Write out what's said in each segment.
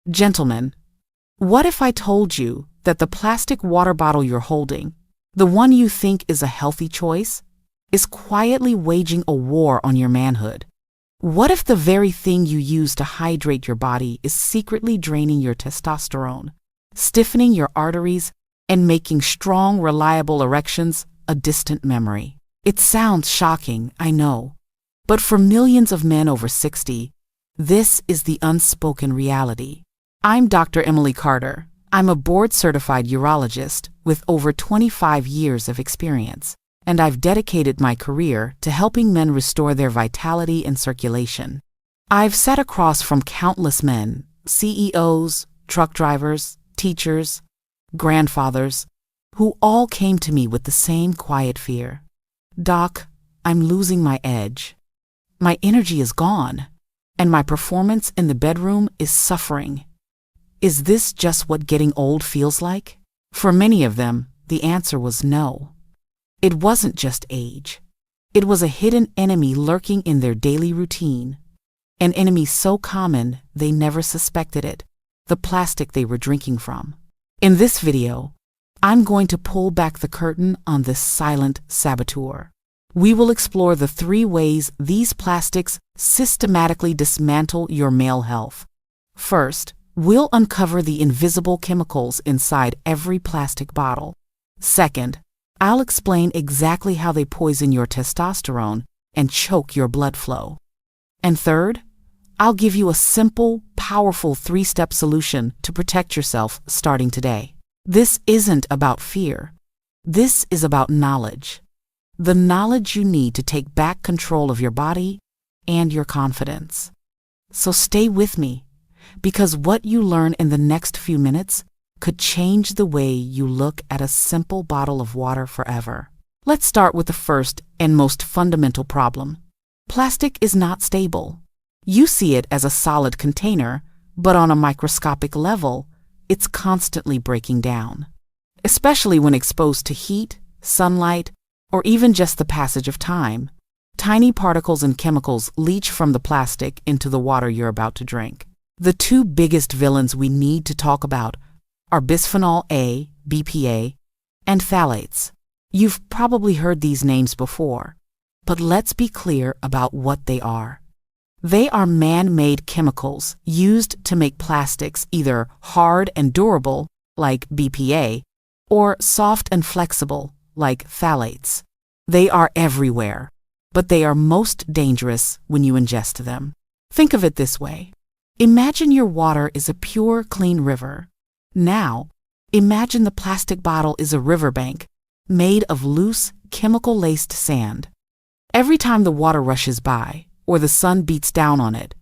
Gentlemen, what if I told you that the plastic water bottle you're holding, the one you think is a healthy choice, is quietly waging a war on your manhood? What if the very thing you use to hydrate your body is secretly draining your testosterone, stiffening your arteries, and making strong, reliable erections a distant memory? It sounds shocking, I know, but for millions of men over 60, this is the unspoken reality. I'm Dr. Emily Carter. I'm a board-certified urologist with over 25 years of experience, and I've dedicated my career to helping men restore their vitality and circulation. I've sat across from countless men, CEOs, truck drivers, teachers, grandfathers, who all came to me with the same quiet fear. Doc, I'm losing my edge. My energy is gone, and my performance in the bedroom is suffering. Is this just what getting old feels like? For many of them, the answer was no. It wasn't just age. It was a hidden enemy lurking in their daily routine, an enemy so common they never suspected it, the plastic they were drinking from. In this video, I'm going to pull back the curtain on this silent saboteur. We will explore the 3 ways these plastics systematically dismantle your male health. First, we'll uncover the invisible chemicals inside every plastic bottle. Second, I'll explain exactly how they poison your testosterone and choke your blood flow. And third, I'll give you a simple, powerful 3-step solution to protect yourself starting today. This isn't about fear. This is about knowledge. The knowledge you need to take back control of your body and your confidence. So stay with me, because what you learn in the next few minutes could change the way you look at a simple bottle of water forever. Let's start with the first and most fundamental problem. Plastic is not stable. You see it as a solid container, but on a microscopic level, it's constantly breaking down. Especially when exposed to heat, sunlight, or even just the passage of time, tiny particles and chemicals leach from the plastic into the water you're about to drink. The 2 biggest villains we need to talk about are bisphenol A, BPA, and phthalates. You've probably heard these names before, but let's be clear about what they are. They are man-made chemicals used to make plastics either hard and durable, like BPA, or soft and flexible, like phthalates. They are everywhere, but they are most dangerous when you ingest them. Think of it this way. Imagine your water is a pure, clean river. Now, imagine the plastic bottle is a riverbank made of loose, chemical-laced sand. Every time the water rushes by, or the sun beats down on it,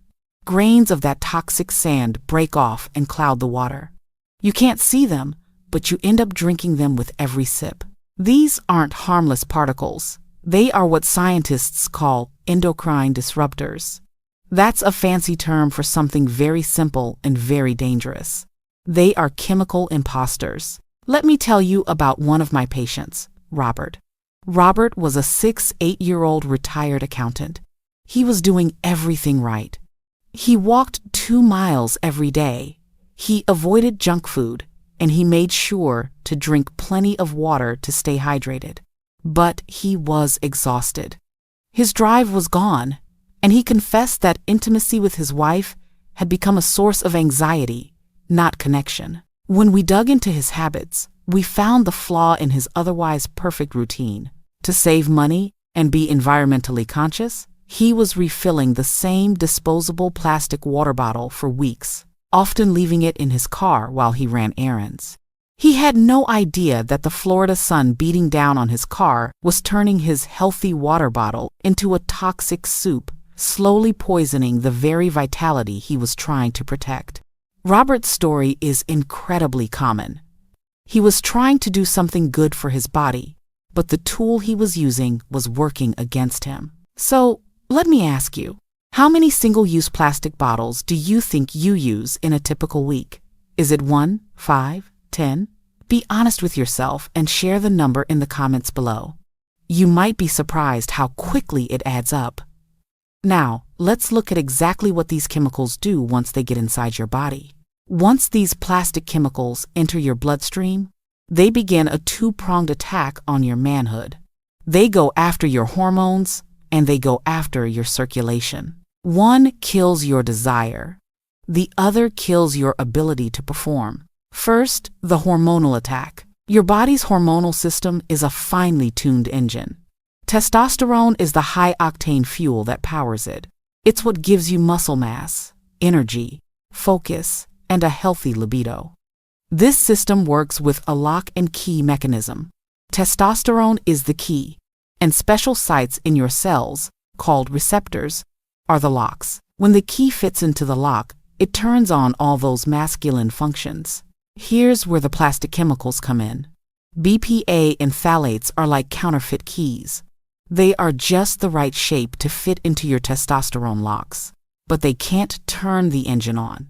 grains of that toxic sand break off and cloud the water. You can't see them, but you end up drinking them with every sip. These aren't harmless particles. They are what scientists call endocrine disruptors. That's a fancy term for something very simple and very dangerous. They are chemical imposters. Let me tell you about one of my patients, Robert. Robert was a 8-year-old retired accountant. He was doing everything right. He walked 2 miles every day. He avoided junk food, and he made sure to drink plenty of water to stay hydrated. But he was exhausted. His drive was gone, and he confessed that intimacy with his wife had become a source of anxiety, not connection. When we dug into his habits, we found the flaw in his otherwise perfect routine. To save money and be environmentally conscious, he was refilling the same disposable plastic water bottle for weeks, often leaving it in his car while he ran errands. He had no idea that the Florida sun beating down on his car was turning his healthy water bottle into a toxic soup, slowly poisoning the very vitality he was trying to protect. Robert's story is incredibly common. He was trying to do something good for his body, but the tool he was using was working against him. So, let me ask you, how many single-use plastic bottles do you think you use in a typical week? Is it 1, 5, 10? Be honest with yourself and share the number in the comments below. You might be surprised how quickly it adds up. Now, let's look at exactly what these chemicals do once they get inside your body. Once these plastic chemicals enter your bloodstream, they begin a two-pronged attack on your manhood. They go after your hormones, and they go after your circulation. One kills your desire. The other kills your ability to perform. First, the hormonal attack. Your body's hormonal system is a finely tuned engine. Testosterone is the high-octane fuel that powers it. It's what gives you muscle mass, energy, focus, and a healthy libido. This system works with a lock and key mechanism. Testosterone is the key, and special sites in your cells, called receptors, are the locks. When the key fits into the lock, it turns on all those masculine functions. Here's where the plastic chemicals come in. BPA and phthalates are like counterfeit keys. They are just the right shape to fit into your testosterone locks, but they can't turn the engine on.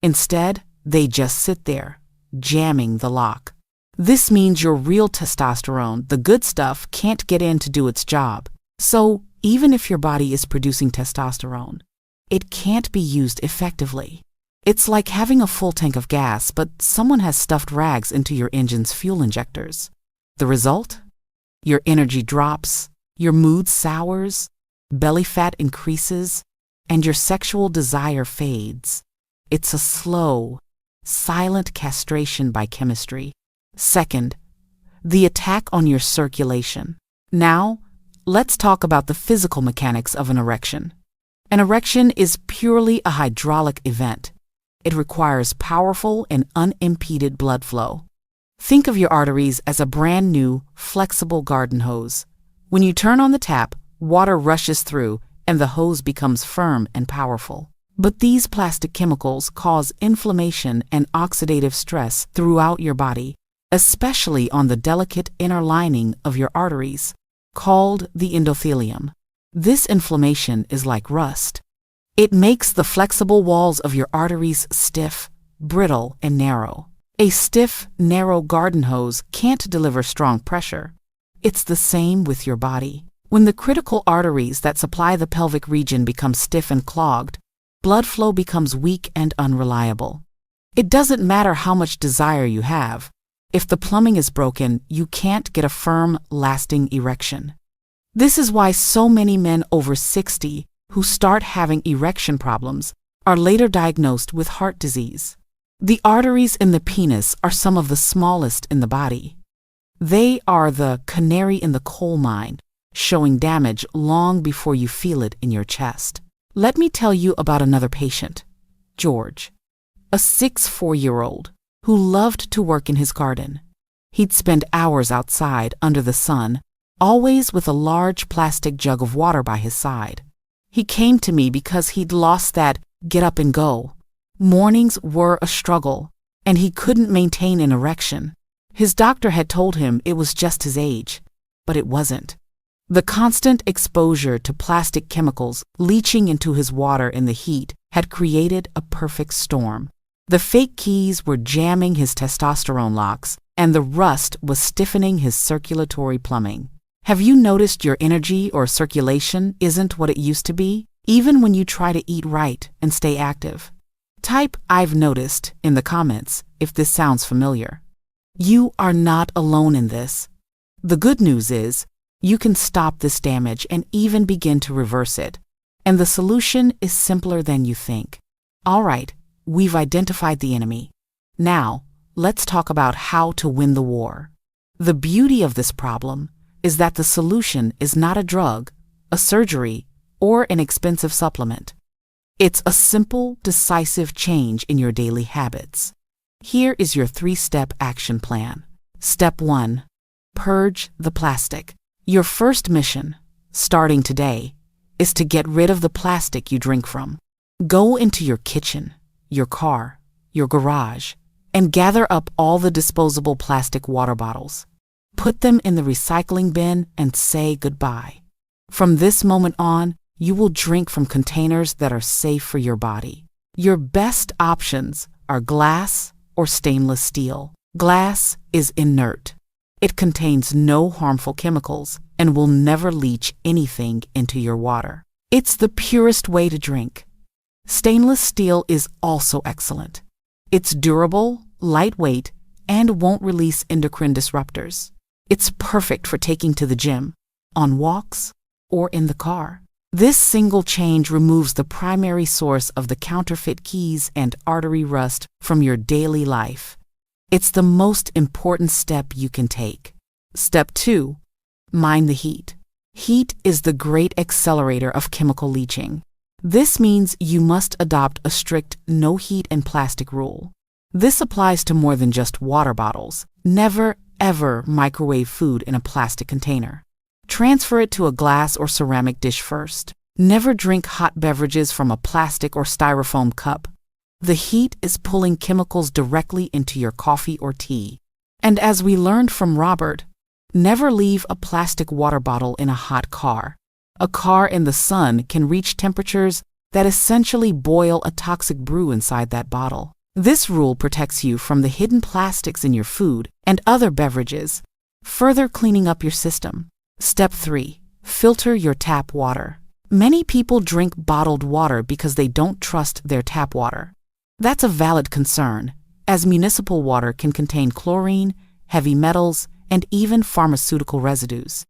Instead, they just sit there, jamming the lock. This means your real testosterone, the good stuff, can't get in to do its job. So, even if your body is producing testosterone, it can't be used effectively. It's like having a full tank of gas, but someone has stuffed rags into your engine's fuel injectors. The result? Your energy drops, your mood sours, belly fat increases, and your sexual desire fades. It's a slow, silent castration by chemistry. Second, the attack on your circulation. Now, let's talk about the physical mechanics of an erection. An erection is purely a hydraulic event. It requires powerful and unimpeded blood flow. Think of your arteries as a brand new, flexible garden hose. When you turn on the tap, water rushes through and the hose becomes firm and powerful. But these plastic chemicals cause inflammation and oxidative stress throughout your body, especially on the delicate inner lining of your arteries, called the endothelium. This inflammation is like rust. It makes the flexible walls of your arteries stiff, brittle, and narrow. A stiff, narrow garden hose can't deliver strong pressure. It's the same with your body. When the critical arteries that supply the pelvic region become stiff and clogged, blood flow becomes weak and unreliable. It doesn't matter how much desire you have. If the plumbing is broken, you can't get a firm, lasting erection. This is why so many men over 60 who start having erection problems are later diagnosed with heart disease. The arteries in the penis are some of the smallest in the body. They are the canary in the coal mine, showing damage long before you feel it in your chest. Let me tell you about another patient, George, a 64-year-old who loved to work in his garden. He'd spend hours outside under the sun, always with a large plastic jug of water by his side. He came to me because he'd lost that get up and go. Mornings were a struggle, and he couldn't maintain an erection. His doctor had told him it was just his age, but it wasn't. The constant exposure to plastic chemicals leaching into his water in the heat had created a perfect storm. The fake keys were jamming his testosterone locks, and the rust was stiffening his circulatory plumbing. Have you noticed your energy or circulation isn't what it used to be, even when you try to eat right and stay active? Type "I've noticed" in the comments if this sounds familiar. You are not alone in this. The good news is, you can stop this damage and even begin to reverse it. And the solution is simpler than you think. All right, we've identified the enemy. Now, let's talk about how to win the war. The beauty of this problem is that the solution is not a drug, a surgery, or an expensive supplement. It's a simple, decisive change in your daily habits. Here is your 3-step action plan. Step 1. Purge the plastic. Your first mission, starting today, is to get rid of the plastic you drink from. Go into your kitchen, your car, your garage, and gather up all the disposable plastic water bottles. Put them in the recycling bin and say goodbye. From this moment on, you will drink from containers that are safe for your body. Your best options are glass or stainless steel. Glass is inert. It contains no harmful chemicals and will never leach anything into your water. It's the purest way to drink. Stainless steel is also excellent. It's durable, lightweight, and won't release endocrine disruptors. It's perfect for taking to the gym, on walks, or in the car. This single change removes the primary source of the counterfeit keys and artery rust from your daily life. It's the most important step you can take. Step 2. Mind the heat. Heat is the great accelerator of chemical leaching. This means you must adopt a strict no heat and plastic rule. This applies to more than just water bottles. Never, ever microwave food in a plastic container. Transfer it to a glass or ceramic dish first. Never drink hot beverages from a plastic or styrofoam cup. The heat is pulling chemicals directly into your coffee or tea. And as we learned from Robert, never leave a plastic water bottle in a hot car. A car in the sun can reach temperatures that essentially boil a toxic brew inside that bottle. This rule protects you from the hidden plastics in your food and other beverages, further cleaning up your system. Step 3. Filter your tap water. Many people drink bottled water because they don't trust their tap water. That's a valid concern, as municipal water can contain chlorine, heavy metals, and even pharmaceutical residues.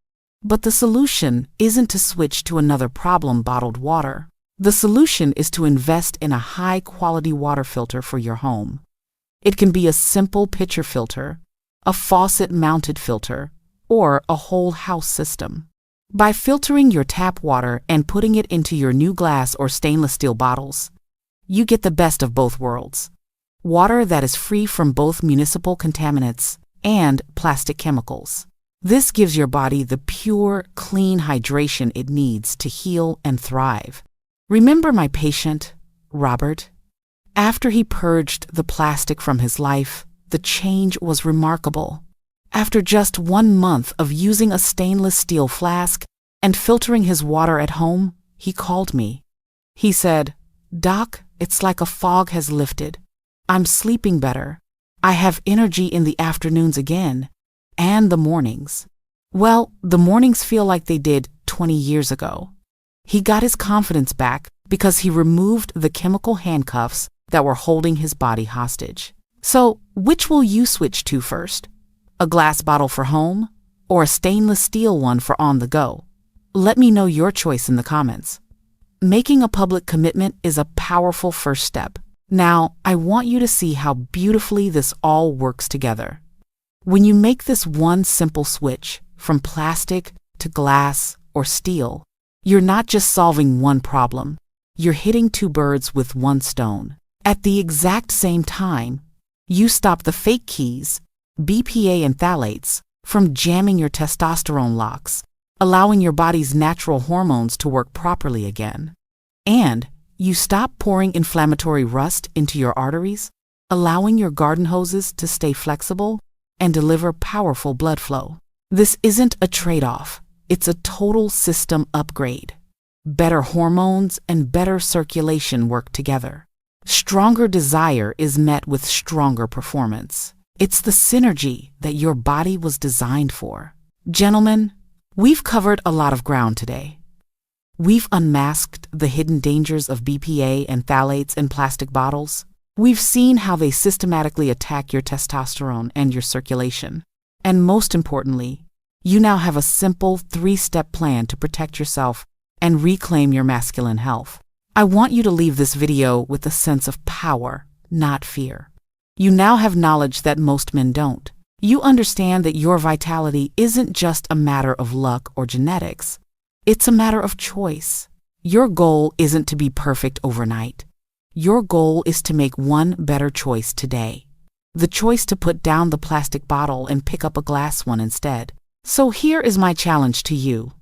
But the solution isn't to switch to another problem bottled water. The solution is to invest in a high-quality water filter for your home. It can be a simple pitcher filter, a faucet-mounted filter, or a whole house system. By filtering your tap water and putting it into your new glass or stainless steel bottles, you get the best of both worlds. Water that is free from both municipal contaminants and plastic chemicals. This gives your body the pure, clean hydration it needs to heal and thrive. Remember my patient, Robert? After he purged the plastic from his life, the change was remarkable. After just 1 month of using a stainless steel flask and filtering his water at home, he called me. He said, "Doc, it's like a fog has lifted. I'm sleeping better. I have energy in the afternoons again, and the mornings." Well, the mornings feel like they did 20 years ago. He got his confidence back because he removed the chemical handcuffs that were holding his body hostage. So, which will you switch to first? A glass bottle for home, or a stainless steel one for on the go? Let me know your choice in the comments. Making a public commitment is a powerful first step. Now, I want you to see how beautifully this all works together. When you make this one simple switch from plastic to glass or steel, you're not just solving one problem, you're hitting 2 birds with 1 stone. At the exact same time, you stop the fake keys, BPA and phthalates, from jamming your testosterone locks, allowing your body's natural hormones to work properly again. And you stop pouring inflammatory rust into your arteries, allowing your garden hoses to stay flexible and deliver powerful blood flow. This isn't a trade-off, it's a total system upgrade. Better hormones and better circulation work together. Stronger desire is met with stronger performance. It's the synergy that your body was designed for. Gentlemen, we've covered a lot of ground today. We've unmasked the hidden dangers of BPA and phthalates in plastic bottles. We've seen how they systematically attack your testosterone and your circulation. And most importantly, you now have a simple 3-step plan to protect yourself and reclaim your masculine health. I want you to leave this video with a sense of power, not fear. You now have knowledge that most men don't. You understand that your vitality isn't just a matter of luck or genetics. It's a matter of choice. Your goal isn't to be perfect overnight. Your goal is to make one better choice today. The choice to put down the plastic bottle and pick up a glass one instead. So here is my challenge to you.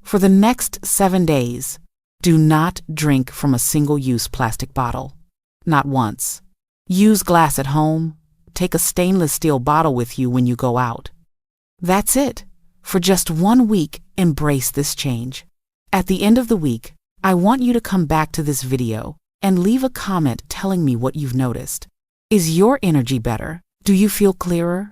For the next 7 days, do not drink from a single-use plastic bottle. Not once. Use glass at home. Take a stainless steel bottle with you when you go out. That's it. For just 1 week, embrace this change. At the end of the week, I want you to come back to this video and leave a comment telling me what you've noticed. Is your energy better? Do you feel clearer?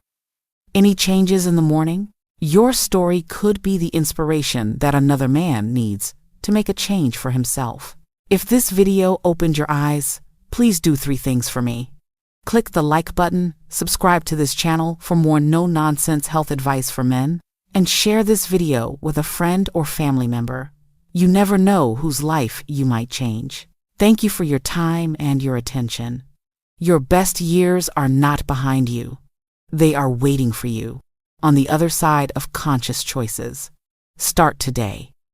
Any changes in the morning? Your story could be the inspiration that another man needs to make a change for himself. If this video opened your eyes, please do 3 things for me. Click the like button, subscribe to this channel for more no-nonsense health advice for men, and share this video with a friend or family member. You never know whose life you might change. Thank you for your time and your attention. Your best years are not behind you. They are waiting for you on the other side of conscious choices. Start today.